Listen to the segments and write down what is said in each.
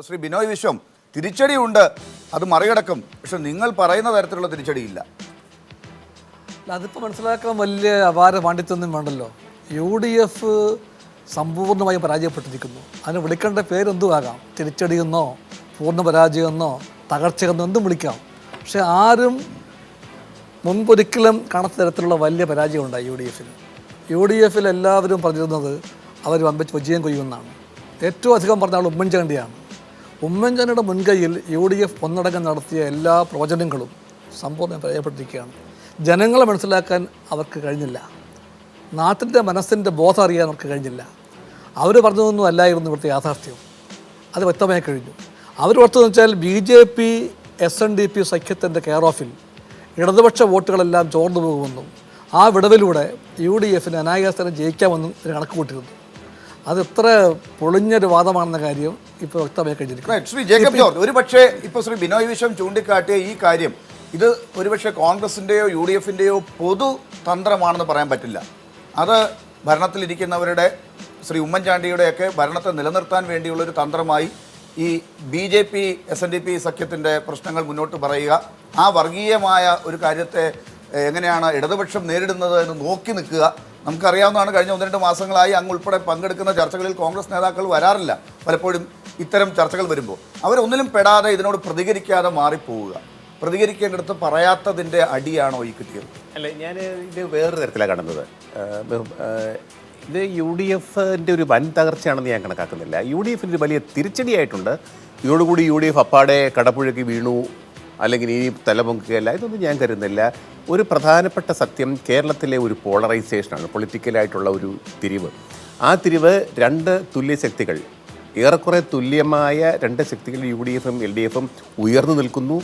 ശ്രീ ബിനോയ് വിശ്വം, തിരിച്ചടിയുണ്ട്, അത് മറികടക്കും. പക്ഷെ നിങ്ങൾ പറയുന്ന തരത്തിലുള്ള തിരിച്ചടിയില്ല. അതിപ്പോൾ മനസ്സിലാക്കാൻ വലിയ അപാര പാണ്ഡിത്യമൊന്നും വേണ്ടല്ലോ. UDF സമ്പൂർണ്ണമായും പരാജയപ്പെട്ടിരിക്കുന്നു. അതിന് വിളിക്കേണ്ട പേരെന്തും ആകാം. തിരിച്ചടിയെന്നോ പൂർണ്ണ പരാജയമെന്നോ തകർച്ചയെന്നോ എന്തും വിളിക്കാം. പക്ഷെ ആരും മുൻപൊരിക്കലും കാണാത്ത തരത്തിലുള്ള വലിയ പരാജയം ഉണ്ടായി UDF-ൽ എല്ലാവരും പറഞ്ഞിരുന്നത് അവർ വമ്പിച്ച് വിജയം കൊയ്യുമെന്നാണ്. ഏറ്റവും അധികം പറഞ്ഞ ആൾ ഉമ്മൻചാണ്ടിയാണ്. ഉമ്മൻചാണ്ടിയുടെ മുൻകൈയിൽ UDF ഒന്നടങ്കം നടത്തിയ എല്ലാ പ്രവചനങ്ങളും സമ്പൂർണ്ണം പരാജയപ്പെട്ടിരിക്കുകയാണ്. ജനങ്ങളെ മനസ്സിലാക്കാൻ അവർക്ക് കഴിഞ്ഞില്ല. നാട്ടിൻ്റെ മനസ്സിൻ്റെ ബോധം അറിയാൻ അവർക്ക് കഴിഞ്ഞില്ല. അവർ പറഞ്ഞതൊന്നും അല്ലായിരുന്നു ഇവിടുത്തെ യാഥാർത്ഥ്യം. അത് വ്യക്തമായി കഴിഞ്ഞു. അവർ ഓർത്തെന്ന് വെച്ചാൽ BJP SNDP സഖ്യത്തിൻ്റെ കെയർ ഓഫിൽ ഇടതുപക്ഷ വോട്ടുകളെല്ലാം ചോർന്നു പോകുമെന്നും ആ വിടവിലൂടെ UDF-ന് അനായാസനം ജയിക്കാമെന്നും കണക്ക് കൂട്ടിയിരുന്നു. അത് എത്ര പൊളിഞ്ഞൊരു വാദമാണെന്ന കാര്യം ഇപ്പോൾ വ്യക്തമായി കഴിഞ്ഞിരിക്കുന്നു. ശ്രീ ജേക്കബ് ജോർജ്, ഒരുപക്ഷെ ഇപ്പോൾ ശ്രീ ബിനോയ് വിശ്വം ചൂണ്ടിക്കാട്ടിയ ഈ കാര്യം ഇത് ഒരുപക്ഷെ കോൺഗ്രസിൻ്റെയോ UDF-ൻ്റെയോ പൊതു തന്ത്രമാണെന്ന് പറയാൻ പറ്റില്ല. അത് ഭരണത്തിലിരിക്കുന്നവരുടെ ശ്രീ ഉമ്മൻചാണ്ടിയുടെയൊക്കെ ഭരണത്തെ നിലനിർത്താൻ വേണ്ടിയുള്ളൊരു തന്ത്രമായി ഈ BJP SNDP സഖ്യത്തിൻ്റെ പ്രശ്നങ്ങൾ മുന്നോട്ട് പറയുക, ആ വർഗീയമായ ഒരു കാര്യത്തെ എങ്ങനെയാണ് ഇടതുപക്ഷം നേരിടുന്നത് എന്ന് നോക്കി നിൽക്കുക. നമുക്കറിയാവുന്നതാണ്, കഴിഞ്ഞ 1-2 മാസങ്ങളായി അങ്ങ് ഉൾപ്പെടെ പങ്കെടുക്കുന്ന ചർച്ചകളിൽ കോൺഗ്രസ് നേതാക്കൾ വരാറില്ല. പലപ്പോഴും ഇത്തരം ചർച്ചകൾ വരുമ്പോൾ അവരൊന്നിലും പെടാതെ ഇതിനോട് പ്രതികരിക്കാതെ മാറിപ്പോവുക. പ്രതികരിക്കേണ്ടടുത്ത് പറയാത്തതിൻ്റെ അടിയാണോ ഈ കിട്ടിയത്? അല്ല, ഞാൻ ഇത് വേറൊരു തരത്തിലാണ് കാണുന്നത്. ഇത് UDF-ൻ്റെ ഒരു വൻ തകർച്ചയാണെന്ന് ഞാൻ കണക്കാക്കുന്നില്ല. UDF-ന് ഒരു വലിയ തിരിച്ചടിയായിട്ടുണ്ട്. ഇതോടുകൂടി UDF അപ്പാടെ കടപ്പുഴയ്ക്ക് വീണു, അല്ലെങ്കിൽ ഇനി തലപൊക്കുകയല്ല, ഇതൊന്നും ഞാൻ കരുതുന്നില്ല. ഒരു പ്രധാനപ്പെട്ട സത്യം കേരളത്തിലെ ഒരു പോളറൈസേഷനാണ്, പൊളിറ്റിക്കലായിട്ടുള്ള ഒരു തിരിവ്. ആ തിരിവ് രണ്ട് തുല്യശക്തികൾ, ഏറെക്കുറെ തുല്യമായ രണ്ട് ശക്തികൾ UDF-ഉം LDF-ഉം ഉയർന്നു നിൽക്കുന്നു.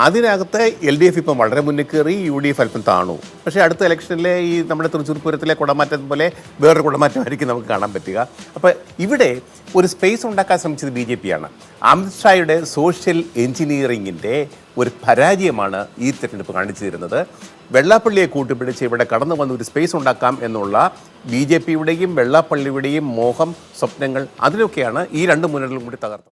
അതിനകത്ത് LDF ഇപ്പം വളരെ മുന്നിൽ കയറി, UDF അല്പം താണു. പക്ഷേ അടുത്ത ഇലക്ഷനിലെ ഈ നമ്മുടെ തൃശ്ശൂർ പൂരത്തിലെ കുടമാറ്റം പോലെ വേറൊരു കുടമാറ്റമായിരിക്കും നമുക്ക് കാണാൻ പറ്റുക. അപ്പോൾ ഇവിടെ ഒരു സ്പേസ് ഉണ്ടാക്കാൻ ശ്രമിച്ചത് BJP-യാണ്. അമിത്ഷായുടെ സോഷ്യൽ എഞ്ചിനീയറിങ്ങിൻ്റെ ഒരു പരാജയമാണ് ഈ തെരഞ്ഞെടുപ്പ് കാണിച്ചു തരുന്നത്. വെള്ളാപ്പള്ളിയെ കൂട്ടുപിടിച്ച് ഇവിടെ കടന്നു വന്ന് ഒരു സ്പേസ് ഉണ്ടാക്കാം എന്നുള്ള BJP-യുടെയും വെള്ളാപ്പള്ളിയുടെയും മോഹം, സ്വപ്നങ്ങൾ, അതിലൊക്കെയാണ് ഈ രണ്ട് മുന്നണികളും കൂടി തകർത്തത്.